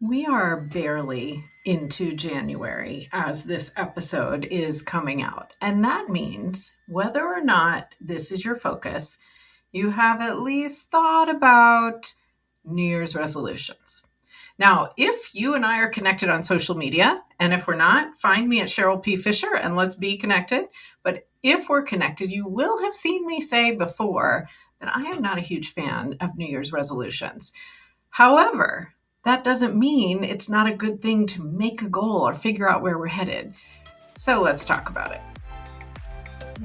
We are barely into January as this episode is coming out. And that means whether or not this is your focus, you have at least thought about New Year's resolutions. Now, if you and I are connected on social media, and if we're not, find me at Cheryl P. Fisher and let's be connected. But if we're connected, you will have seen me say before that I am not a huge fan of New Year's resolutions. However, that doesn't mean it's not a good thing to make a goal or figure out where we're headed. So let's talk about it.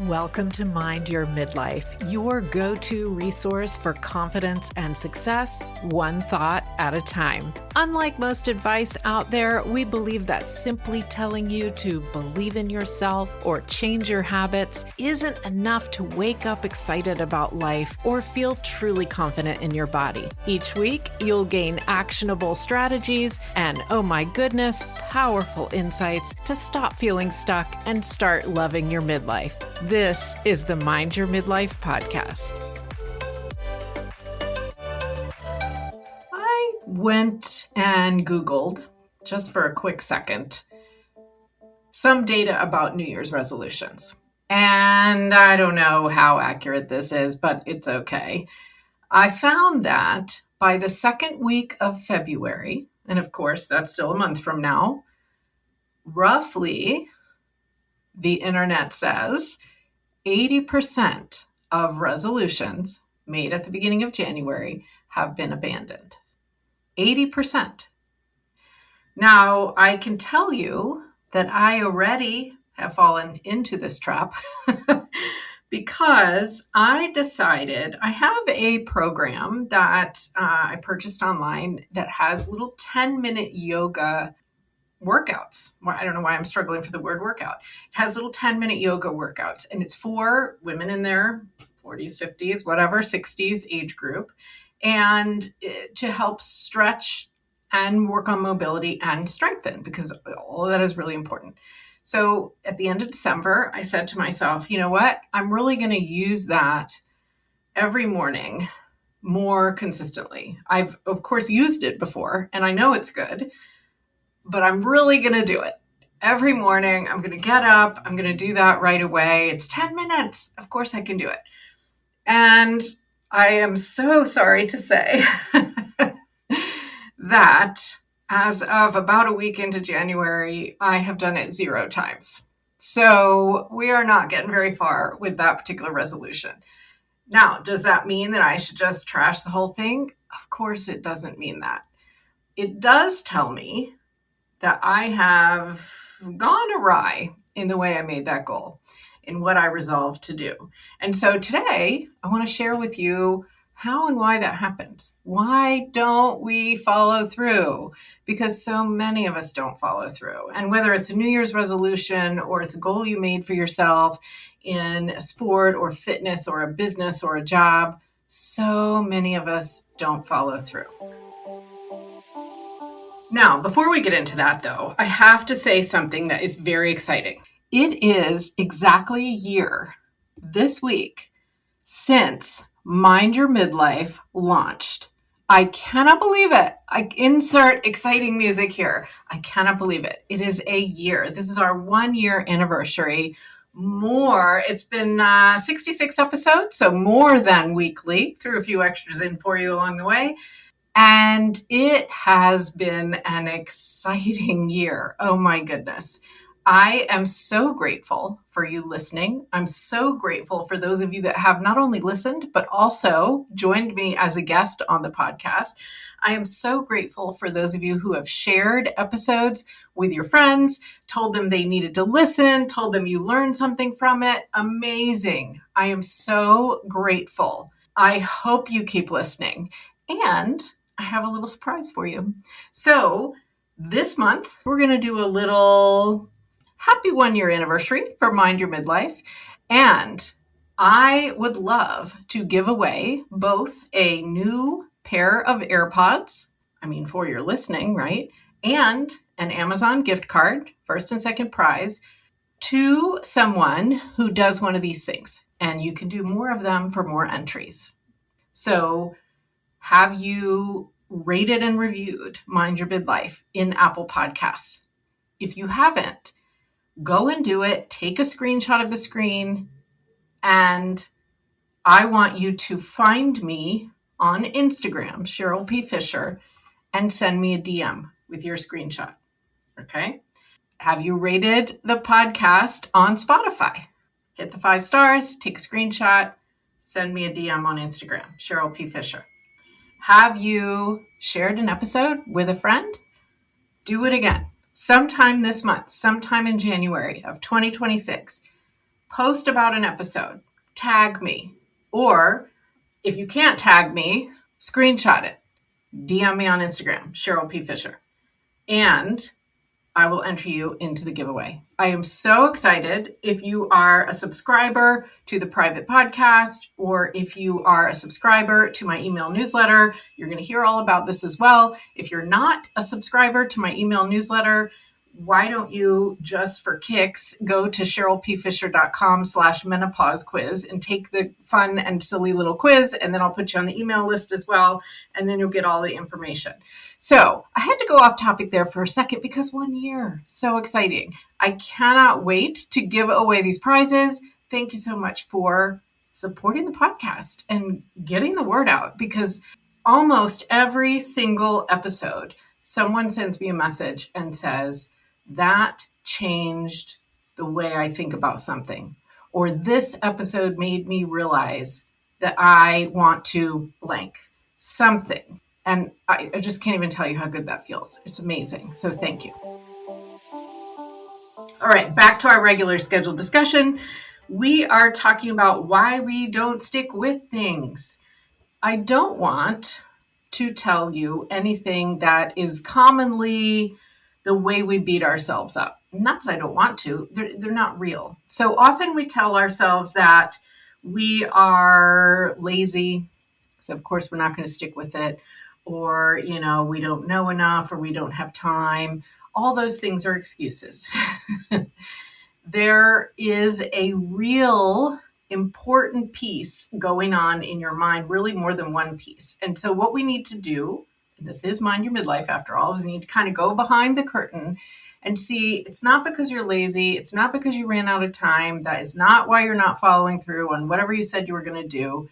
Welcome to Mind Your Midlife, your go-to resource for confidence and success, one thought at a time. Unlike most advice out there, we believe that simply telling you to believe in yourself or change your habits isn't enough to wake up excited about life or feel truly confident in your body. Each week, you'll gain actionable strategies and, oh my goodness, powerful insights to stop feeling stuck and start loving your midlife. This is the Mind Your Midlife podcast. I went and Googled, just for a quick second, some data about New Year's resolutions. And I don't know how accurate this is, but it's okay. I found that by the second week of February, and of course, that's still a month from now, roughly, the internet says, 80% of resolutions made at the beginning of January have been abandoned. 80%. Now, I can tell you that I already have fallen into this trap because I decided I have a program that I purchased online that has little 10-minute yoga workouts. I don't know why I'm struggling for the word workout. It has little 10-minute yoga workouts, and it's for women in their 40s, 50s, whatever, 60s age group, and to help stretch and work on mobility and strengthen, because all of that is really important. So at the end of December, I said to myself, you know what? I'm really going to use that every morning more consistently. I've, of course, used it before, and I know it's good, but I'm really going to do it. Every morning, I'm going to get up. I'm going to do that right away. It's 10 minutes. Of course, I can do it. And I am so sorry to say that as of about a week into January, I have done it 0 times. So we are not getting very far with that particular resolution. Now, does that mean that I should just trash the whole thing? Of course, it doesn't mean that. It does tell me that I have gone awry in the way I made that goal, in what I resolved to do. And so today, I want to share with you how and why that happens. Why don't we follow through? Because so many of us don't follow through. And whether it's a New Year's resolution or it's a goal you made for yourself in a sport or fitness or a business or a job, so many of us don't follow through. Now, before we get into that, though, I have to say something that is very exciting. It is exactly a year this week since Mind Your Midlife launched. I cannot believe it. I insert exciting music here. I cannot believe it. It is a year. This is our 1-year anniversary. It's been 66 episodes, so more than weekly. Threw a few extras in for you along the way. And it has been an exciting year. Oh my goodness. I am so grateful for you listening. I'm so grateful for those of you that have not only listened, but also joined me as a guest on the podcast. I am so grateful for those of you who have shared episodes with your friends, told them they needed to listen, told them you learned something from it. Amazing. I am so grateful. I hope you keep listening. And I have a little surprise for you. So this month, we're going to do a little happy 1-year anniversary for Mind Your Midlife. And I would love to give away both a new pair of AirPods, for your listening, right? And an Amazon gift card, first and second prize, to someone who does one of these things. And you can do more of them for more entries. So have you rated and reviewed Mind Your Midlife in Apple Podcasts. If you haven't, go and do it. Take a screenshot of the screen, and I want you to find me on Instagram, Cheryl P. Fisher, and send me a DM with your screenshot. Okay? Have you rated the podcast on Spotify? Hit the 5 stars, take a screenshot, send me a DM on Instagram, Cheryl P. Fisher. Have you shared an episode with a friend? Do it again. Sometime this month, sometime in January of 2026, post about an episode, tag me, or if you can't tag me, screenshot it, DM me on Instagram, Cheryl P. Fisher, and I will enter you into the giveaway. I am so excited. If you are a subscriber to the private podcast, or if you are a subscriber to my email newsletter, you're going to hear all about this as well. If you're not a subscriber to my email newsletter, why don't you, just for kicks, go to CherylPFisher.com/menopause quiz and take the fun and silly little quiz, and then I'll put you on the email list as well, and then you'll get all the information. So I had to go off topic there for a second because 1 year, so exciting. I cannot wait to give away these prizes. Thank you so much for supporting the podcast and getting the word out, because almost every single episode, someone sends me a message and says, that changed the way I think about something, or this episode made me realize that I want to blank something. And I just can't even tell you how good that feels. It's amazing. So thank you. All right, back to our regular scheduled discussion. We are talking about why we don't stick with things. I don't want to tell you anything that is commonly the way we beat ourselves up. Not that I don't want to, they're not real. So often we tell ourselves that we are lazy, so of course we're not going to stick with it, or, we don't know enough, or we don't have time. All those things are excuses. There is a real important piece going on in your mind, really more than one piece. And so what we need to do, and this is Mind Your Midlife after all, is we need to kind of go behind the curtain and see it's not because you're lazy. It's not because you ran out of time. That is not why you're not following through on whatever you said you were going to do.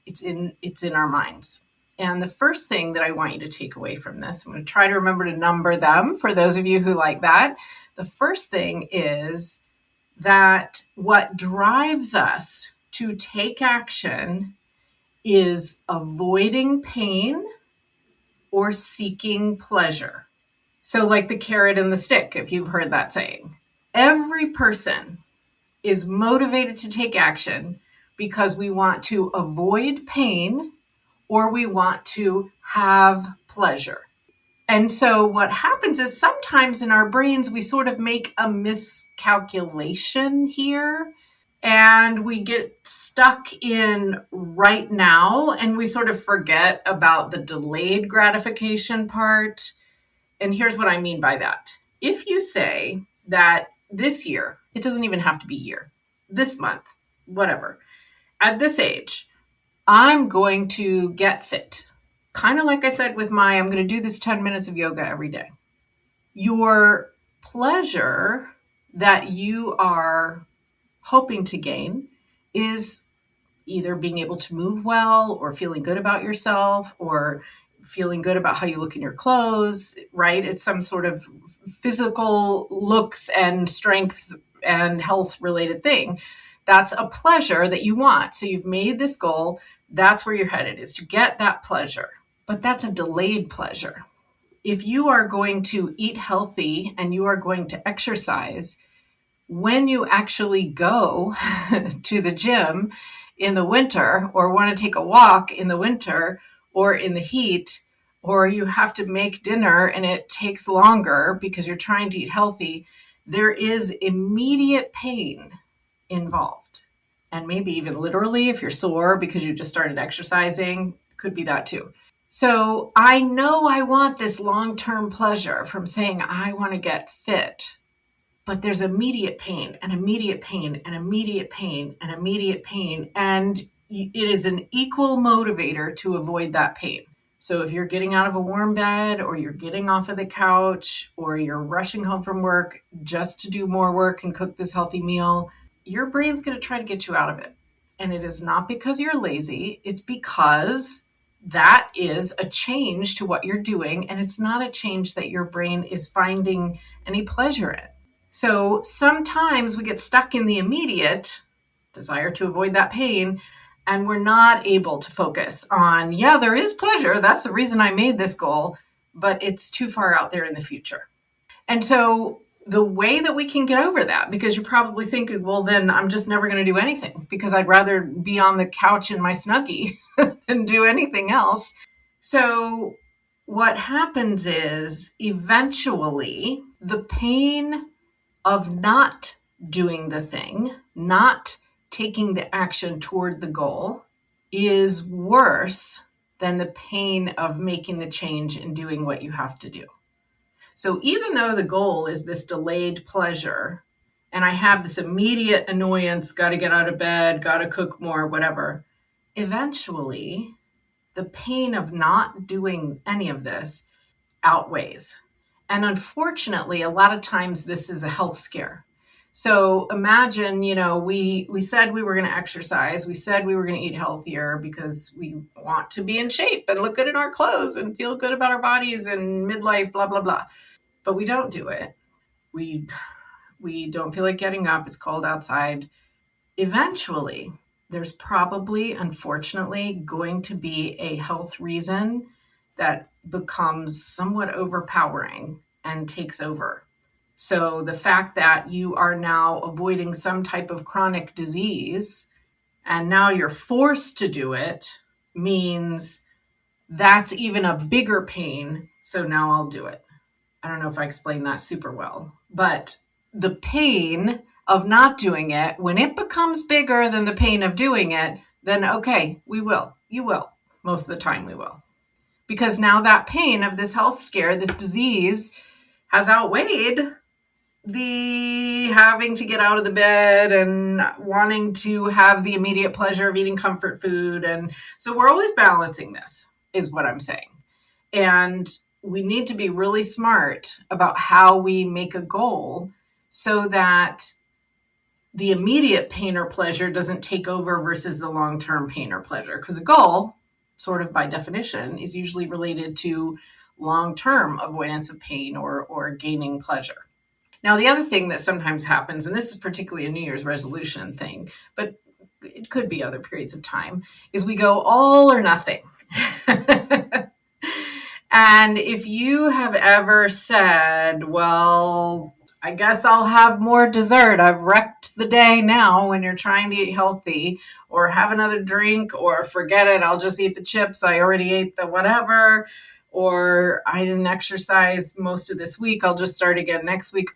It's in our minds. And the first thing that I want you to take away from this, I'm going to try to remember to number them for those of you who like that. The first thing is that what drives us to take action is avoiding pain or seeking pleasure. So like the carrot and the stick, if you've heard that saying. Every person is motivated to take action because we want to avoid pain or we want to have pleasure. And so what happens is sometimes in our brains, we sort of make a miscalculation here, and we get stuck in right now, and we sort of forget about the delayed gratification part. And here's what I mean by that. If you say that this year, it doesn't even have to be year, this month, whatever, at this age, I'm going to get fit. Kind of like I said with I'm going to do this 10 minutes of yoga every day. Your pleasure that you are hoping to gain is either being able to move well, or feeling good about yourself, or feeling good about how you look in your clothes, right? It's some sort of physical looks and strength and health related thing. That's a pleasure that you want. So you've made this goal. That's where you're headed, is to get that pleasure. But that's a delayed pleasure. If you are going to eat healthy and you are going to exercise, when you actually go to the gym in the winter, or want to take a walk in the winter or in the heat, or you have to make dinner and it takes longer because you're trying to eat healthy, there is immediate pain involved. And maybe even literally, if you're sore because you just started exercising, could be that too. So I know I want this long-term pleasure from saying I want to get fit, but there's immediate pain and immediate pain and immediate pain and immediate pain. And it is an equal motivator to avoid that pain. So if you're getting out of a warm bed, or you're getting off of the couch, or you're rushing home from work just to do more work and cook this healthy meal, your brain's going to try to get you out of it. And it is not because you're lazy. It's because that is a change to what you're doing. And it's not a change that your brain is finding any pleasure in. So sometimes we get stuck in the immediate desire to avoid that pain, and we're not able to focus on, yeah, there is pleasure. That's the reason I made this goal, but it's too far out there in the future. And so the way that we can get over that, because you're probably thinking, well, then I'm just never going to do anything because I'd rather be on the couch in my Snuggie than do anything else. So what happens is eventually the pain of not doing the thing, not taking the action toward the goal, is worse than the pain of making the change and doing what you have to do. So even though the goal is this delayed pleasure, and I have this immediate annoyance, got to get out of bed, got to cook more, whatever, eventually the pain of not doing any of this outweighs. And unfortunately, a lot of times this is a health scare. So imagine, we said we were going to exercise. We said we were going to eat healthier because we want to be in shape and look good in our clothes and feel good about our bodies and midlife, blah, blah, blah. But we don't do it. We don't feel like getting up. It's cold outside. Eventually, there's probably, unfortunately, going to be a health reason that becomes somewhat overpowering and takes over. So the fact that you are now avoiding some type of chronic disease and now you're forced to do it means that's even a bigger pain. So now I'll do it. I don't know if I explained that super well, but the pain of not doing it, when it becomes bigger than the pain of doing it, then okay, we will. You will. Most of the time we will. Because now that pain of this health scare, this disease, has outweighed the having to get out of the bed and wanting to have the immediate pleasure of eating comfort food. And so we're always balancing this, is what I'm saying. And we need to be really smart about how we make a goal so that the immediate pain or pleasure doesn't take over versus the long-term pain or pleasure. Because a goal, sort of by definition, is usually related to long-term avoidance of pain or gaining pleasure. Now, the other thing that sometimes happens, and this is particularly a New Year's resolution thing, but it could be other periods of time, is we go all or nothing. And if you have ever said, well, I guess I'll have more dessert, I've wrecked the day now, when you're trying to eat healthy, or have another drink, or forget it, I'll just eat the chips, I already ate the whatever, or I didn't exercise most of this week, I'll just start again next week.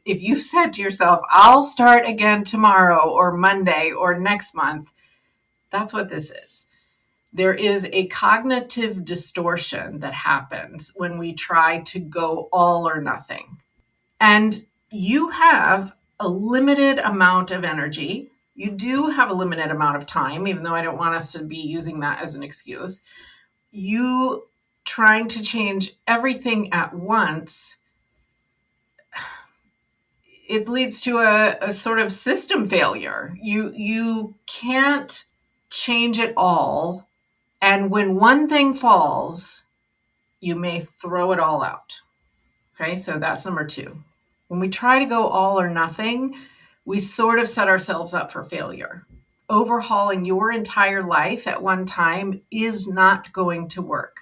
If you've said to yourself, I'll start again tomorrow or Monday or next month, that's what this is. There is a cognitive distortion that happens when we try to go all or nothing. And you have a limited amount of energy. You do have a limited amount of time, even though I don't want us to be using that as an excuse. You trying to change everything at once, it leads to a sort of system failure. You can't change it all. And when one thing falls, you may throw it all out. Okay, so that's number 2. When we try to go all or nothing, we sort of set ourselves up for failure. Overhauling your entire life at one time is not going to work.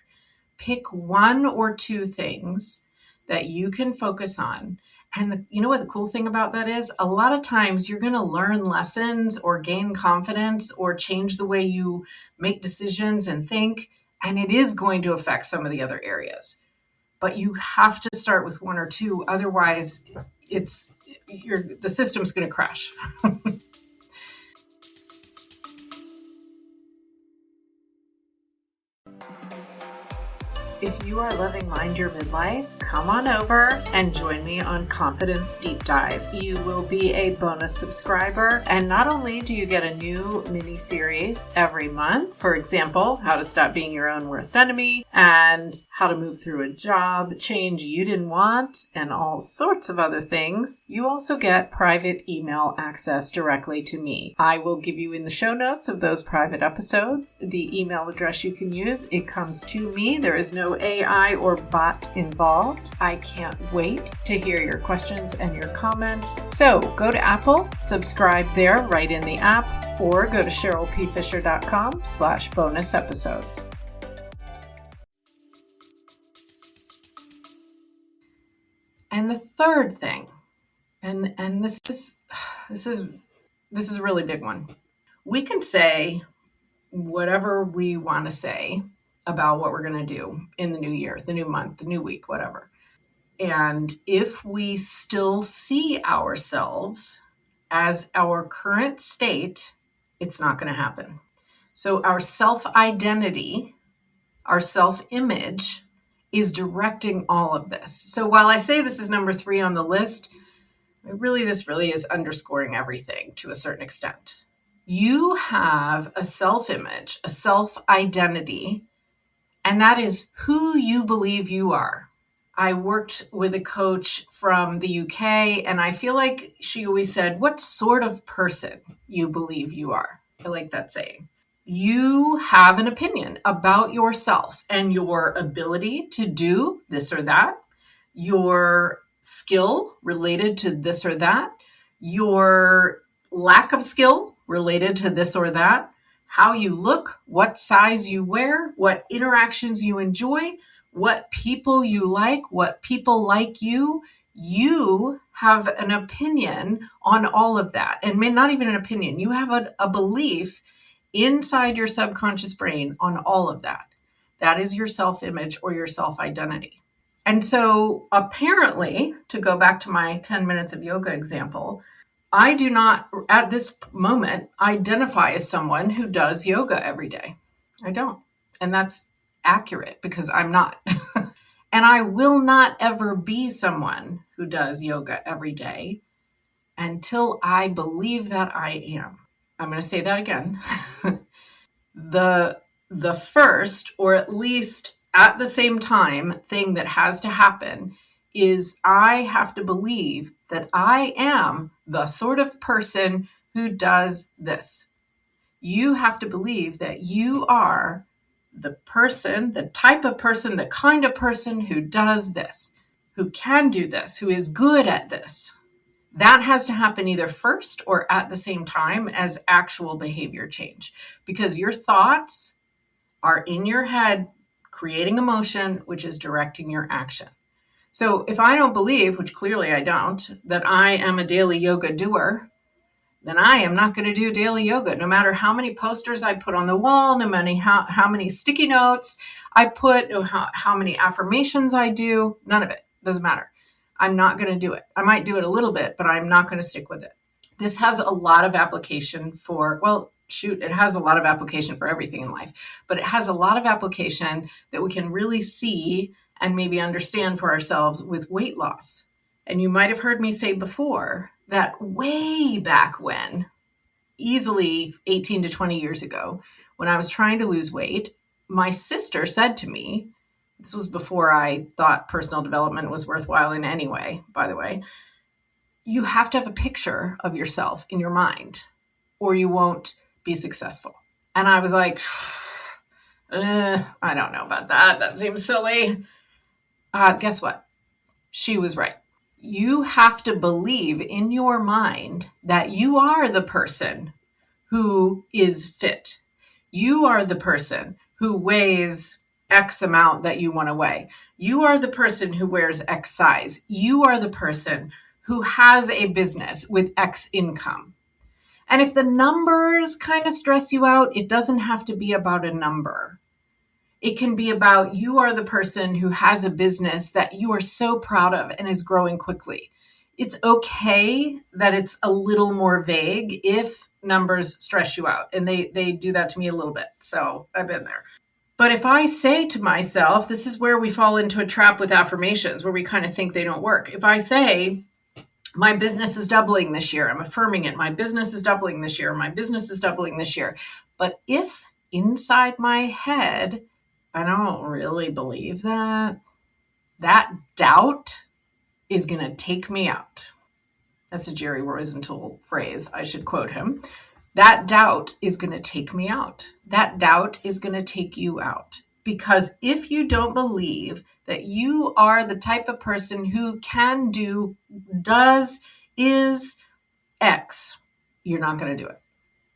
Pick 1 or 2 things that you can focus on. And you know what the cool thing about that is? A lot of times you're going to learn lessons or gain confidence or change the way you make decisions and think, and it is going to affect some of the other areas. But you have to start with 1 or 2, otherwise the system's going to crash. If you are loving Mind Your Midlife, come on over and join me on Confidence Deep Dive. You will be a bonus subscriber, and not only do you get a new mini-series every month, for example, how to stop being your own worst enemy and how to move through a job change you didn't want and all sorts of other things, you also get private email access directly to me. I will give you in the show notes of those private episodes the email address you can use. It comes to me. There is no AI or bot involved. I can't wait to hear your questions and your comments. So go to Apple, subscribe there right in the app, or go to cherylpfisher.com/bonus episodes. And the third thing, and this is a really big one. We can say whatever we want to say about what we're going to do in the new year, the new month, the new week, whatever. And if we still see ourselves as our current state, it's not going to happen. So our self-identity, our self-image is directing all of this. So while I say this is number 3 on the list, this really is underscoring everything to a certain extent. You have a self-image, a self-identity, and that is who you believe you are. I worked with a coach from the UK, and I feel like she always said, what sort of person you believe you are. I like that saying. You have an opinion about yourself and your ability to do this or that, your skill related to this or that, your lack of skill related to this or that, how you look, what size you wear, what interactions you enjoy, what people you like, what people like you. You have an opinion on all of that. And not even an opinion. You have a belief inside your subconscious brain on all of that. That is your self-image or your self-identity. And so apparently, to go back to my 10 minutes of yoga example, I do not, at this moment, identify as someone who does yoga every day. I don't. And that's accurate because I'm not. And I will not ever be someone who does yoga every day until I believe that I am. I'm going to say that again. The first, or at least at the same time, thing that has to happen is I have to believe that I am the sort of person who does this. You have to believe that you are the person, the type of person, the kind of person who does this, who can do this, who is good at this. That has to happen either first or at the same time as actual behavior change, because your thoughts are in your head creating emotion, which is directing your action. So if I don't believe, which clearly I don't, that I am a daily yoga doer, then I am not going to do daily yoga, no matter how many posters I put on the wall, no matter how many sticky notes I put, how many affirmations I do, none of it. Doesn't matter. I'm not going to do it. I might do it a little bit, but I'm not going to stick with it. This has a lot of application for, it has a lot of application for everything in life, but it has a lot of application that we can really see and maybe understand for ourselves with weight loss. And you might have heard me say before that way back when, easily 18 to 20 years ago, when I was trying to lose weight, my sister said to me, this was before I thought personal development was worthwhile in any way, by the way, you have to have a picture of yourself in your mind or you won't be successful. And I was like, I don't know about that. That seems silly. Guess what? She was right. You have to believe in your mind that you are the person who is fit. You are the person who weighs X amount that you want to weigh. You are the person who wears X size. You are the person who has a business with X income. And if the numbers kind of stress you out, it doesn't have to be about a number. It can be about you are the person who has a business that you are so proud of and is growing quickly. It's okay that it's a little more vague if numbers stress you out. And they do that to me a little bit. So I've been there. But if I say to myself, this is where we fall into a trap with affirmations, where we kind of think they don't work. If I say, my business is doubling this year, I'm affirming it. My business is doubling this year. My business is doubling this year. But if inside my head, I don't really believe that, that doubt is going to take me out. That's a Jerry Rosenthal phrase. I should quote him. That doubt is going to take me out. That doubt is going to take you out. Because if you don't believe that you are the type of person who can do, does, is X, you're not going to do it.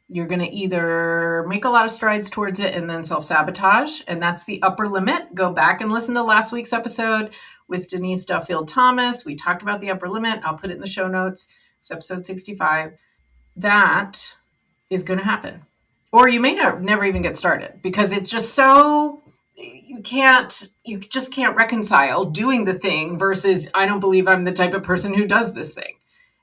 You're going to either make a lot of strides towards it and then self-sabotage, and that's the upper limit. Go back and listen to last week's episode with Denise Duffield Thomas. We talked about the upper limit. I'll put it in the show notes. It's episode 65. That is going to happen. Or you may never even get started because it's just so, you just can't reconcile doing the thing versus I don't believe I'm the type of person who does this thing.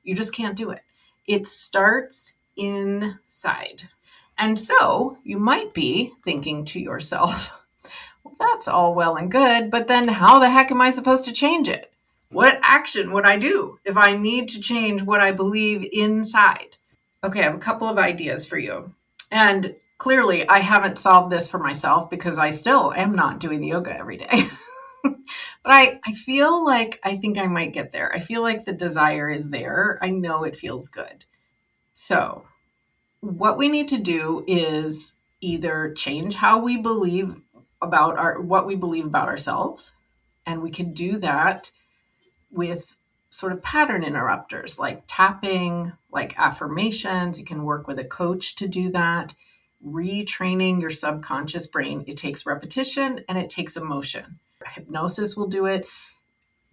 You just can't do it. It starts inside. And so you might be thinking to yourself, well, that's all well and good, but then how the heck am I supposed to change it? What action would I do if I need to change what I believe inside? Okay, I have a couple of ideas for you. And clearly, I haven't solved this for myself because I still am not doing the yoga every day. But I feel like I think I might get there. I feel like the desire is there. I know it feels good. So what we need to do is either change how we believe about what we believe about ourselves. And we can do that with sort of pattern interrupters like tapping, like affirmations. You can work with a coach to do that. Retraining your subconscious brain. It takes repetition and it takes emotion. Hypnosis will do it.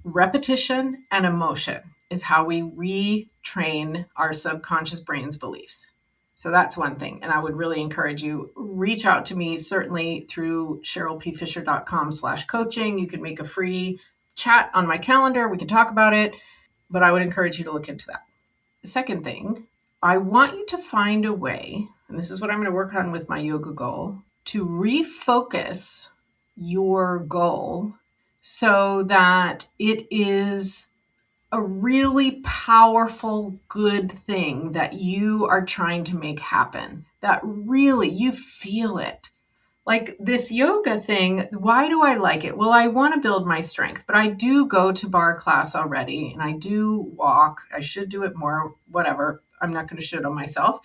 Repetition and emotion is how we retrain our subconscious brain's beliefs. So that's one thing. And I would really encourage you, reach out to me, certainly through CherylPFisher.com/coaching. You can make a free chat on my calendar. We can talk about it, but I would encourage you to look into that. The second thing, I want you to find a way, and this is what I'm going to work on with my yoga goal, to refocus your goal so that it is a really powerful, good thing that you are trying to make happen, that really you feel it. Like this yoga thing, why do I like it? Well, I want to build my strength, but I do go to bar class already and I do walk. I should do it more, whatever. I'm not going to shit on myself.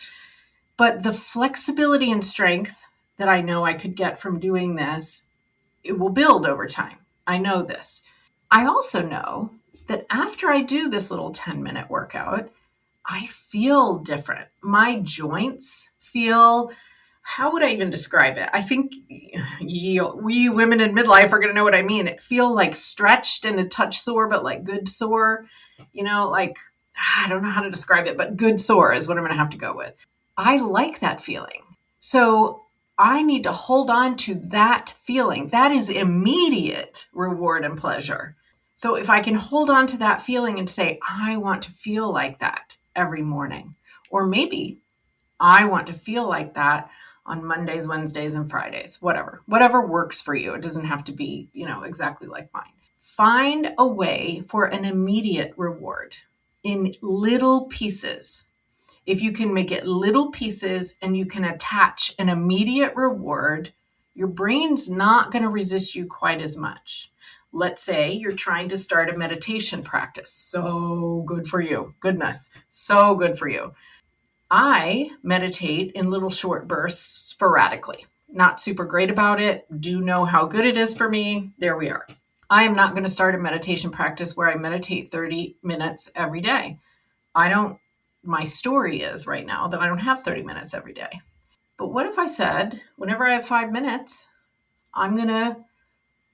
But the flexibility and strength that I know I could get from doing this, it will build over time. I know this. I also know that after I do this little 10-minute workout, I feel different. My joints feel, how would I even describe it? I think we women in midlife are going to know what I mean. It feel like stretched and a touch sore, but like good sore, like, I don't know how to describe it, but good sore is what I'm going to have to go with. I like that feeling. So I need to hold on to that feeling. That is immediate reward and pleasure. So if I can hold on to that feeling and say, I want to feel like that every morning, or maybe I want to feel like that on Mondays, Wednesdays, and Fridays, whatever works for you. It doesn't have to be, exactly like mine. Find a way for an immediate reward in little pieces. If you can make it little pieces and you can attach an immediate reward, your brain's not going to resist you quite as much. Let's say you're trying to start a meditation practice. So good for you. Goodness, so good for you. I meditate in little short bursts sporadically. Not super great about it. Do know how good it is for me. There we are. I am not going to start a meditation practice where I meditate 30 minutes every day. My story is right now that I don't have 30 minutes every day. But what if I said, whenever I have 5 minutes, I'm going to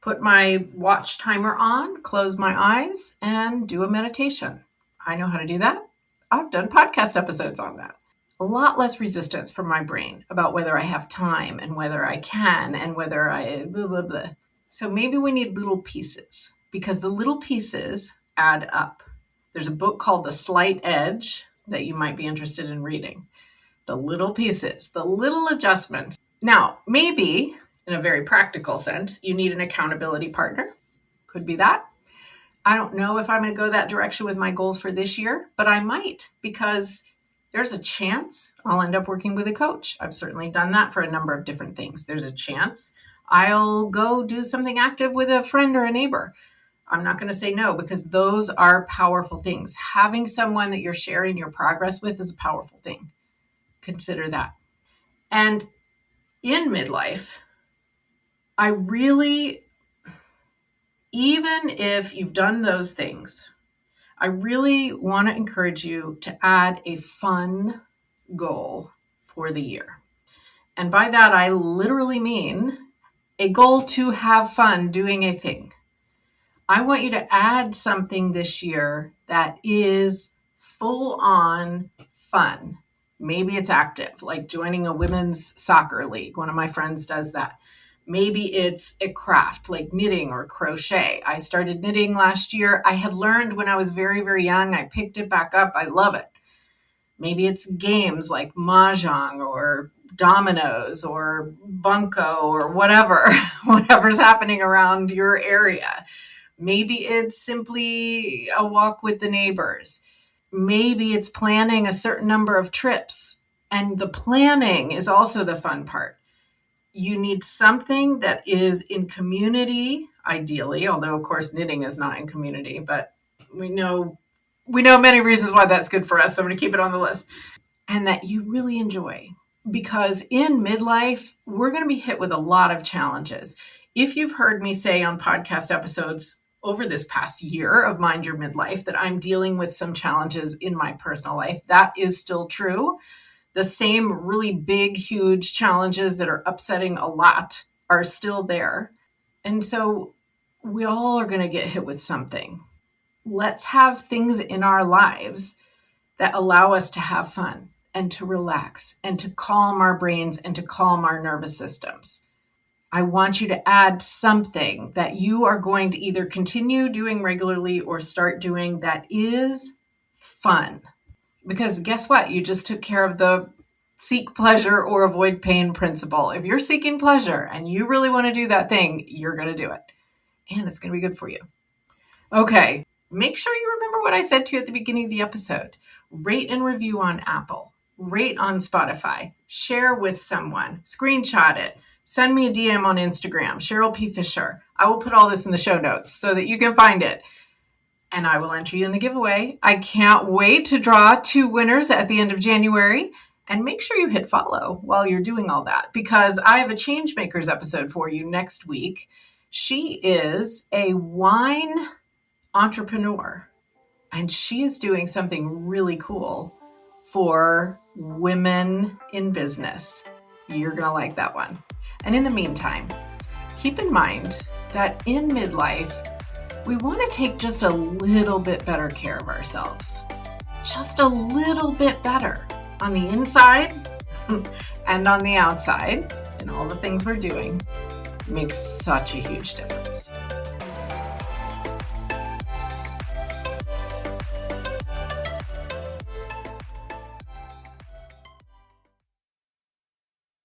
put my watch timer on, close my eyes, and do a meditation. I know how to do that. I've done podcast episodes on that. A lot less resistance from my brain about whether I have time and whether I can and whether I blah, blah, blah. So maybe we need little pieces because the little pieces add up. There's a book called The Slight Edge that you might be interested in reading. The little pieces, the little adjustments. Now, maybe in a very practical sense, you need an accountability partner. Could be that. I don't know if I'm going to go that direction with my goals for this year, but I might, because there's a chance I'll end up working with a coach. I've certainly done that for a number of different things. There's a chance I'll go do something active with a friend or a neighbor. I'm not going to say no, because those are powerful things. Having someone that you're sharing your progress with is a powerful thing. Consider that. And in midlife, I really, even if you've done those things, I really want to encourage you to add a fun goal for the year. And by that, I literally mean a goal to have fun doing a thing. I want you to add something this year that is full on fun. Maybe it's active, like joining a women's soccer league. One of my friends does that. Maybe it's a craft like knitting or crochet. I started knitting last year. I had learned when I was very, very young. I picked it back up. I love it. Maybe it's games like mahjong or dominoes or bunko or whatever's happening around your area. Maybe it's simply a walk with the neighbors. Maybe it's planning a certain number of trips. And the planning is also the fun part. You need something that is in community, ideally, although of course knitting is not in community, but we know many reasons why that's good for us. So I'm going to keep it on the list. And that you really enjoy, because in midlife, we're going to be hit with a lot of challenges. If you've heard me say on podcast episodes over this past year of Mind Your Midlife that I'm dealing with some challenges in my personal life, that is still true. The same really big, huge challenges that are upsetting a lot are still there. And so we all are going to get hit with something. Let's have things in our lives that allow us to have fun and to relax and to calm our brains and to calm our nervous systems. I want you to add something that you are going to either continue doing regularly or start doing that is fun. Because guess what? You just took care of the seek pleasure or avoid pain principle. If you're seeking pleasure and you really want to do that thing, you're going to do it. And it's going to be good for you. Okay. Make sure you remember what I said to you at the beginning of the episode. Rate and review on Apple. Rate on Spotify. Share with someone. Screenshot it. Send me a DM on Instagram, Cheryl P. Fisher. I will put all this in the show notes so that you can find it. And I will enter you in the giveaway. I can't wait to draw 2 winners at the end of January. And make sure you hit follow while you're doing all that, because I have a Changemakers episode for you next week. She is a wine entrepreneur, and she is doing something really cool for women in business. You're going to like that one. And in the meantime, keep in mind that in midlife, we want to take just a little bit better care of ourselves. Just a little bit better on the inside and on the outside, and all the things we're doing makes such a huge difference.